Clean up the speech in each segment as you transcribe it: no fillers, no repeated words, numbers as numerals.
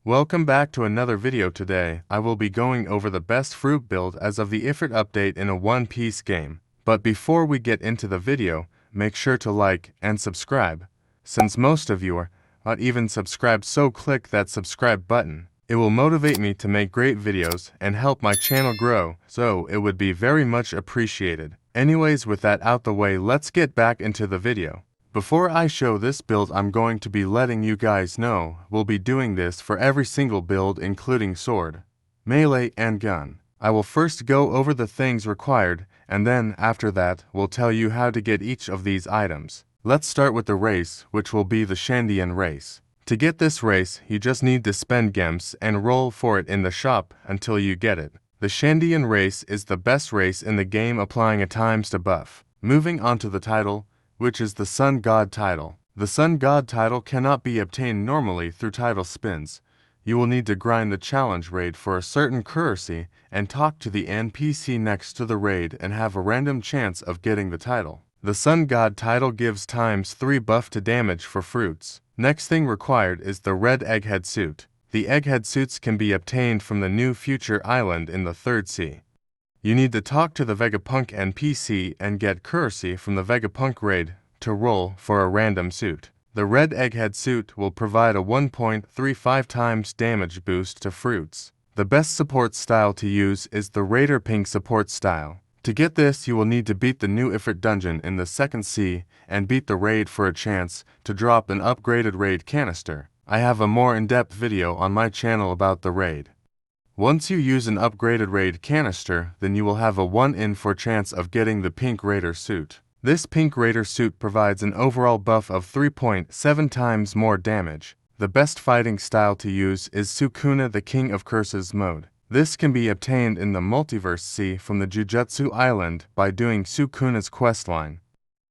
Welcome back to another video. Today, I will be going over the best fruit build as of the Ifrit update in a one-piece game. But before we get into the video, make sure to like and subscribe. Since most of you are not even subscribed, so click that subscribe button. It will motivate me to make great videos and help my channel grow, so it would be very much appreciated. Anyways, with that out the way, let's get back into the video. Before I show this build, I'm going to be letting you guys know we'll be doing this for every single build, including sword, melee, and gun. I will first go over the things required, and then after that we'll tell you how to get each of these items. Let's start with the race, which will be the Shandian race. To get this race, you just need to spend gems and roll for it in the shop until you get it. The Shandian race is the best race in the game, applying a times to buff. Moving on to the title, which is the Sun God title. The Sun God title cannot be obtained normally through title spins. You will need to grind the challenge raid for a certain currency and talk to the NPC next to the raid and have a random chance of getting the title. The Sun God title gives ×3 buff to damage for fruits. Next thing required is the red egghead suit. The egghead suits can be obtained from the new future island in the 3rd sea. You need to talk to the Vegapunk NPC and get currency from the Vegapunk raid to roll for a random suit. The red egghead suit will provide a 1.35 times damage boost to fruits. The best support style to use is the Raider Pink support style. To get this, you will need to beat the new Ifrit dungeon in the 2nd sea and beat the raid for a chance to drop an upgraded raid canister. I have a more in-depth video on my channel about the raid. Once you use an upgraded raid canister, then you will have a 1 in 4 chance of getting the pink raider suit. This pink raider suit provides an overall buff of 3.7 times more damage. The best fighting style to use is Sukuna the King of Curses mode. This can be obtained in the Multiverse Sea from the Jujutsu Island by doing Sukuna's questline.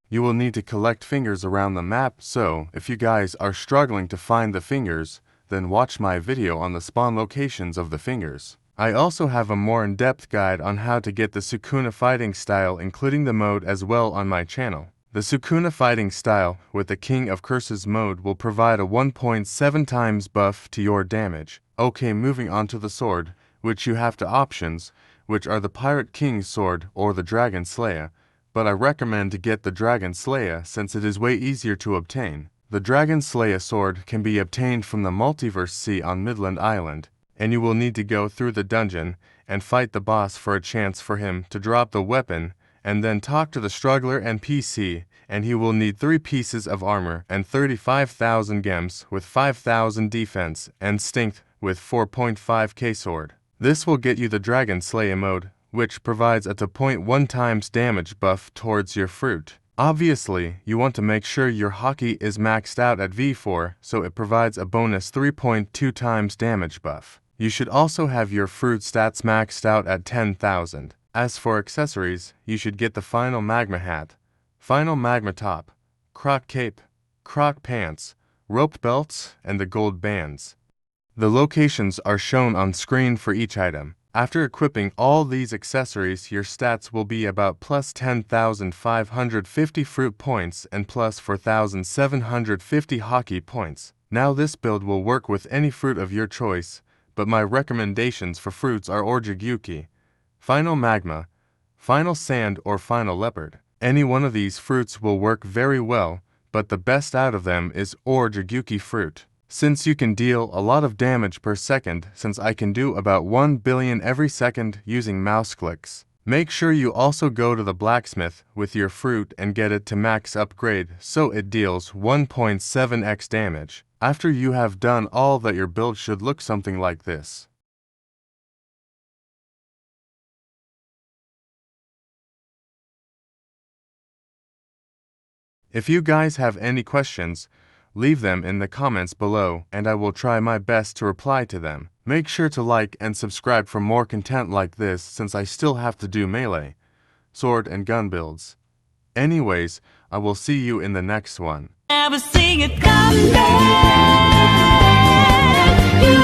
You will need to collect fingers around the map, so if you guys are struggling to find the fingers, then watch my video on the spawn locations of the fingers. I also have a more in-depth guide on how to get the Sukuna fighting style, including the mode as well, on my channel. The Sukuna fighting style with the King of Curses mode will provide a 1.7 times buff to your damage. Okay, moving on to the sword, which you have to options, which are the Pirate King's sword or the Dragon Slayer, but I recommend to get the Dragon Slayer since it is way easier to obtain. The Dragon Slayer sword can be obtained from the Multiverse Sea on Midland Island, and you will need to go through the dungeon and fight the boss for a chance for him to drop the weapon, and then talk to the struggler NPC, and he will need 3 pieces of armor and 35,000 gems with 5,000 defense and strength with 4.5k sword. This will get you the Dragon Slayer mode, which provides a 2.1 times damage buff towards your fruit. Obviously, you want to make sure your hockey is maxed out at V4, so it provides a bonus 3.2 times damage buff. You should also have your fruit stats maxed out at 10,000. As for accessories, you should get the Final Magma hat, Final Magma top, Croc cape, Croc pants, rope belts, and the gold bands. The locations are shown on screen for each item. After equipping all these accessories, your stats will be about plus 10,550 fruit points and plus 4,750 hockey points. Now this build will work with any fruit of your choice, but my recommendations for fruits are Orjiguki, Final Magma, Final Sand, or Final Leopard. Any one of these fruits will work very well, but the best out of them is Orjiguki fruit, since you can deal a lot of damage per second, since I can do about 1 billion every second using mouse clicks. Make sure you also go to the blacksmith with your fruit and get it to max upgrade so it deals 1.7x damage. After you have done all that, your build should look something like this. If you guys have any questions, leave them in the comments below and I will try my best to reply to them. Make sure to like and subscribe for more content like this, since I still have to do melee, sword, and gun builds. Anyways, I will see you in the next one. Never see it come back. You